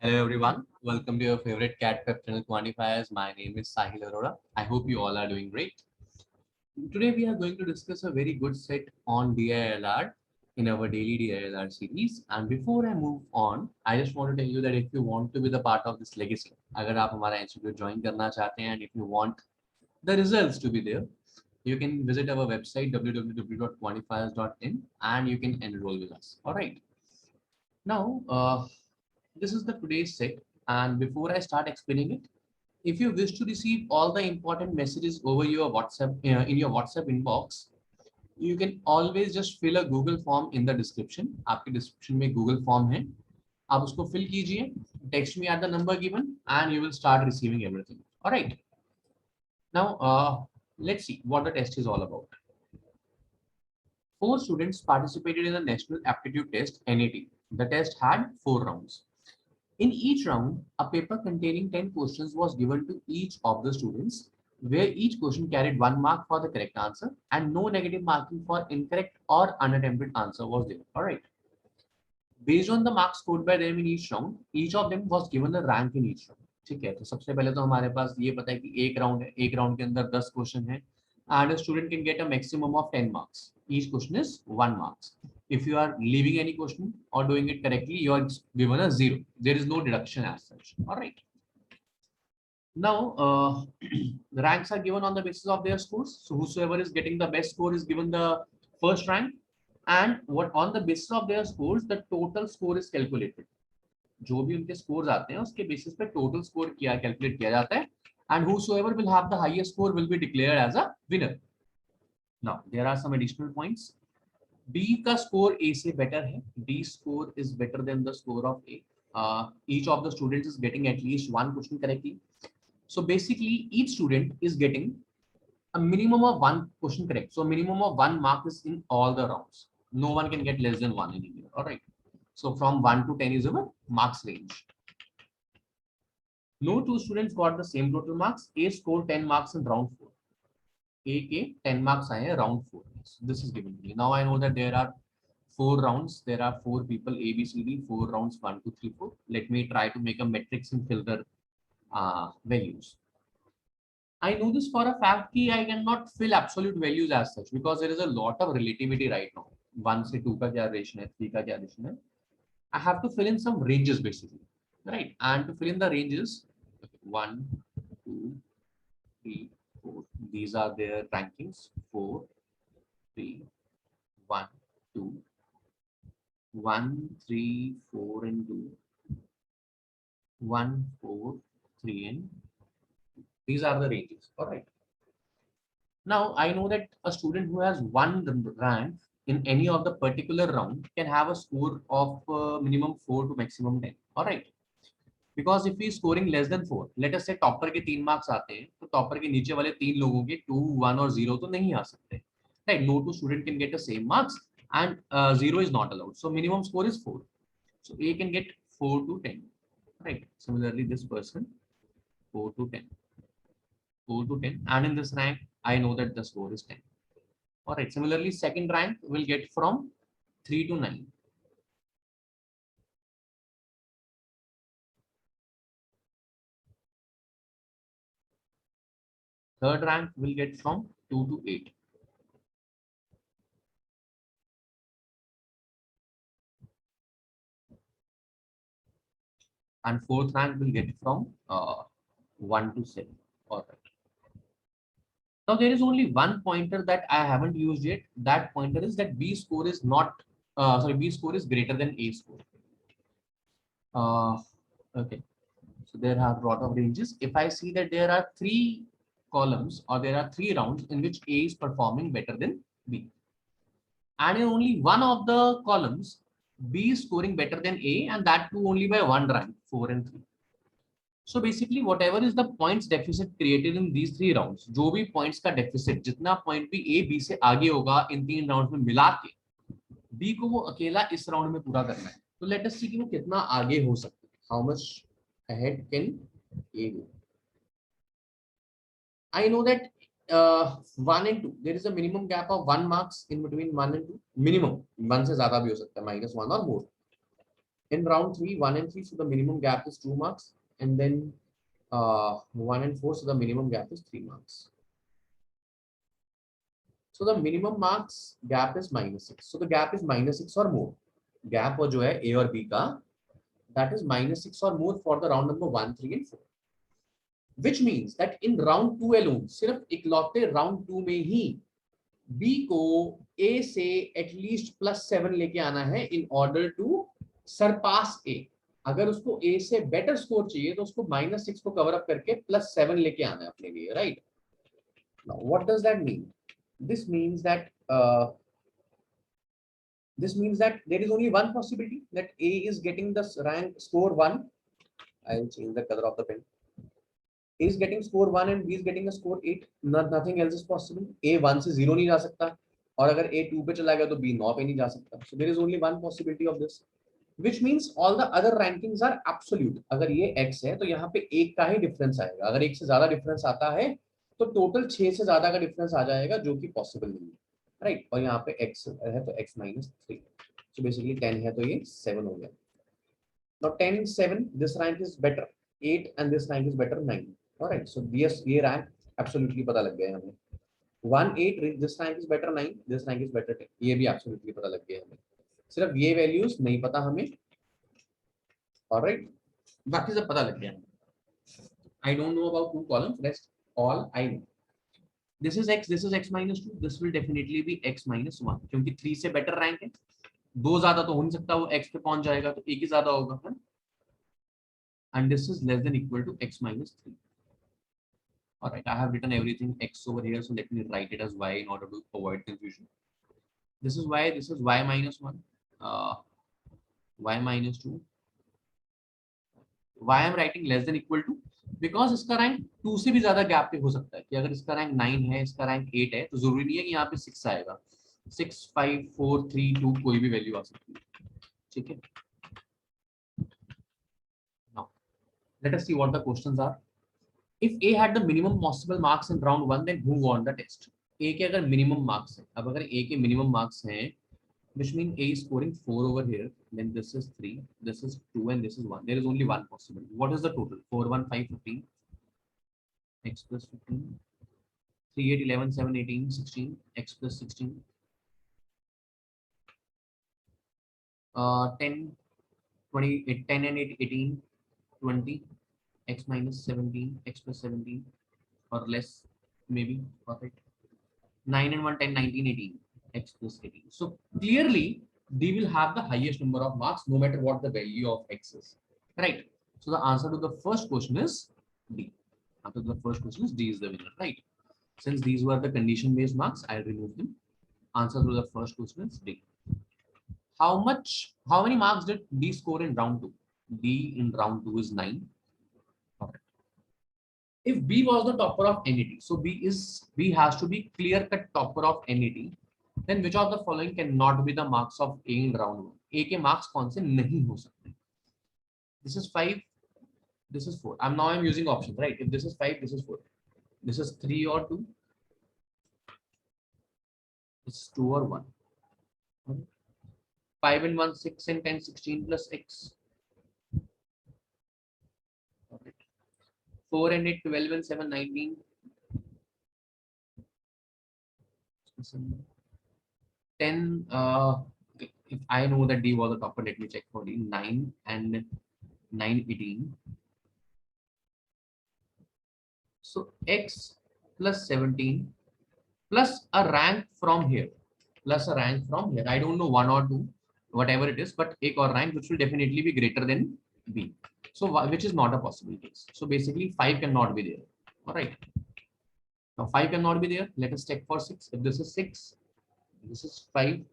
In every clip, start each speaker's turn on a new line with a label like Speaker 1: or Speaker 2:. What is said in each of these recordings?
Speaker 1: Hello everyone, welcome to your favorite CAT Prep channel Quantifiers. My name is Sahil Arora. I hope you all are doing great. Today we are going to discuss a very good set on DILR in our daily DILR series. And before I move on, I just want to tell you that if you want to be the part of this legacy, अगर आप हमारा institute join करना चाहते हैं and if you want the results to be there, you can visit our website www.quantifiers.in and you can enroll with us. All right. Now, this is the today's set, and before I start explaining it, if you wish to receive all the important messages over your WhatsApp in your WhatsApp inbox, you can always just fill a Google form in the description. आपके description में Google form है, आप उसको fill कीजिए, text me at the number given, and you will start receiving everything. All right. Now, let's see what the test is all about. 4 students participated in the National Aptitude Test (NAT). The test had 4 rounds. In each round, a paper containing 10 questions was given to each of the students, where each question carried 1 mark for the correct answer and no negative marking for incorrect or unattempted answer was there. All right. Based on the marks scored by them in each round, each of them was given a rank in each round. ठीक है, तो सबसे पहले तो हमारे पास ये पता है कि एक राउंड है, एक राउंड के अंदर 10 क्वेश्चन है and a student can get a maximum of 10 marks. Each question is 1 marks. If you are leaving any question or doing it correctly, you are given a 0. There is no deduction as such. All right. Now, the ranks are given on the basis of their scores. So whosoever is getting the best score is given the first rank, and what on the basis of their scores, the total score is calculated. जो भी उनके scores आते हैं, उसके basis पे total score किया calculate किया जाता है, and whosoever will have the highest score will be declared as a winner. Now, there are some additional points. B का score A से better है. D score is better than the score of A. Each of the students is getting at least 1 question correctly. So basically, each student is getting a minimum of 1 question correct. So minimum of 1 mark is in all the rounds. No one can get less than 1 anywhere. All right. So from 1 to 10 is our marks range. No 2 students got the same total marks. A scored 10 marks in round 4. A के 10 marks आए हैं round 4. So this is given to me. Now I know that there are 4 rounds. There are 4 people A, B, C, D. 4 rounds 1, 2, 3, 4. Let me try to make a matrix and fill the values. I know this for a fact कि I cannot fill absolute values as such because there is a lot of relativity right now. 1 से 2 का क्या relation है, 3 का क्या relation है. I have to fill in some ranges basically, right? And to fill in the ranges, 1, 2, 3, 4. These are their rankings. 4, 3, 1, 2, 1, 3, 4, and 2. 1, 4, 3, and 2. These are the ranges. All right. Now I know that a student who has 1 rank in any of the particular round can have a score of minimum 4 to maximum 10. All right. Because if he is scoring less than 4, let us say topper के 3 marks आते हैं, तो topper के नीचे वाले 3 लोगों के 2, 1 और 0 तो नहीं आ सकते. Right? No 2 student can get the same marks, and 0 is not allowed. So minimum score is 4. So A can get 4 to 10. Right? Similarly, this person 4 to 10, 4 to 10, and in this rank, I know that the score is 10. All right. Similarly, second rank will get from 3 to 9. Third rank will get from 2 to 8. And fourth rank will get from 1 to 7. All right. Now there is only one pointer that I haven't used yet. That pointer is that B score is not, B score is greater than A score. Okay. So there are a lot of ranges. If I see that there are 3 columns or there are 3 rounds in which A is performing better than B, and in only one of the columns, B is scoring better than A, and that too only by 1 rank, 4 and 3. So basically, whatever is the points deficit created in these 3 rounds, जो भी points का deficit, जितना point भी A B से आगे होगा इन 3 rounds में मिला के, B को वो अकेला इस round में पूरा करना है. तो let us see कि वो कितना आगे हो सकता है. How much ahead can A go? I know that 1 and 2, there is a minimum gap of 1 marks in between 1 and 2. Minimum 1 से ज़्यादा भी हो सकता है, -1 or more. In round 3, 1 and 3, so the minimum gap is 2 marks, and then 1 and 4, so the minimum gap is 3 marks. So the minimum marks gap is -6. So the gap is -6 or more. Gap जो है A और B का, that is -6 or more for the round number 1, 3 and 4. Which means that in round 2 alone, सिर्फ इकलौते round 2 में ही B को A से at least +7 लेके आना है in order to surpass A. अगर उसको A से बेटर स्कोर चाहिए तो उसको -6 को कवर अप करके +7 लेके आना है अपने लिए, right? Now what does that mean? This means that there is only one possibility, that A is getting the rank score 1. I'll change the color of the pen. A is getting score 1 and B is getting a score 8. Nothing else is possible. A 1 से 0 नहीं जा सकता, और अगर A 2 पे चला गया तो B 9 पे नहीं जा सकता. So there is only one possibility of this, which means all the other rankings are absolute. अगर ये X है तो यहाँ पे 1 का ही डिफरेंस आएगा. अगर 1 से ज्यादा डिफरेंस आता है तो टोटल 6 से ज्यादा का डिफरेंस आ जाएगा, जो कि पॉसिबल नहीं है, राइट? और यहाँ पे X है तो X -3. So basically 10 है तो ये 7 हो गया. Now 10, 7, this rank is better. 8 and this rank is better, 9. Alright, so this ये rank absolutely पता लग गया हमें. 1, 8, this rank is better 9, this rank is better 10. ये भी absolutely पता लग गया हमें. सिर्फ ये वैल्यूज नहीं पता हमें. Alright, बाकी सब पता लग गया हमें. I don't know about 2 columns, rest all I know. This is X -2. This will definitely be X -1 क्योंकि 3 से better rank है. 2 ज्यादा तो हो नहीं सकता, वो X पे पहुंच जाएगा तो 1 ही ज्यादा होगा, है? And this is less than equal to X -3. All right, I have written everything X over here, so let me write it as Y in order to avoid confusion. This is Y, this is Y -1, Y -2. Why I am writing less than equal to? Because इसका rank 2 से भी ज्यादा gap पे हो सकता है, कि अगर इसका रैंक 9 है, इसका रैंक 8 है, तो जरूरी नहीं है कि यहाँ पे 6 आएगा. 6, 5, 4, 3, 2 कोई भी वैल्यू आ सकती है, ठीक है? Now let us see what the questions are. If A had the minimum possible marks in round 1, then who won the test? A के अगर minimum marks है, अब अगर A के minimum marks हैं, which means A is scoring 4 over here, then this is 3, this is 2, and this is 1. There is only one possibility. What is the total? 4, 1, 5, 15, X plus 15, 3, 8, 11, 7, 18, 16, X plus 16, 10, 20, 10 and 8, 18, 20, X minus 17, X plus 17, or less, maybe, perfect. 9 and 1, 10, 19, 18, X plus 18. So clearly, D will have the highest number of marks no matter what the value of X is, right? So the answer to the first question is D. Answer to the first question is D is the winner, right? Since these were the condition-based marks, I'll remove them. Answer to the first question is D. How many marks did D score in round 2? D in round 2 is 9. Okay. If B was the topper of NET, so B has to be clear-cut topper of NET, then which of the following cannot be the marks of A in round 1? A के marks कौन से नहीं हो सकते? This is 5, this is 4. I'm using options, right? If this is 5, this is 4. This is 3 or 2. This is 2 or 1. 5 and 1, 6 and 10, 16 plus X. 4 and 8, 12 and 7, 19. 10, if I know that D was the topper, let me check for D. 9 and 9, 18. So X plus 17 plus a rank from here. I don't know 1 or 2, whatever it is, but एक और rank which will definitely be greater than B. So which is not a possible case. So basically 5 cannot be there. All right. Now 5 cannot be there. Let us check for 6. If this is 6, this is 5.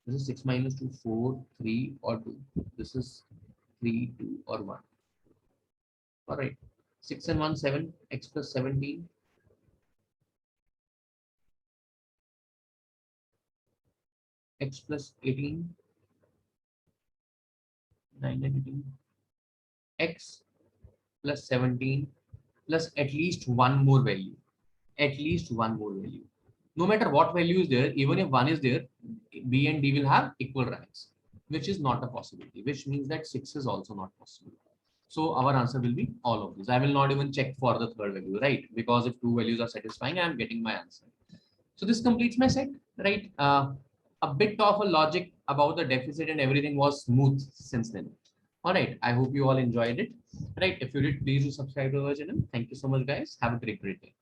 Speaker 1: This is 6 minus 2, 4, 3 or 2. This is 3, 2 or 1. All right. 6 and 1, 7. X plus 17. X plus 18. 9 and 18. X plus 17 plus at least one more value. No matter what value is there, even if 1 is there, B and D will have equal ranks. which is not a possibility, which means that 6 is also not possible. So our answer will be all of these. I will not even check for the third value, right? Because if two values are satisfying, I am getting my answer. So this completes my set, right? A bit of a logic about the deficit and everything was smooth since then. All right. I hope you all enjoyed it. Right. If you did, please do subscribe to our channel. Thank you so much, guys. Have a great day.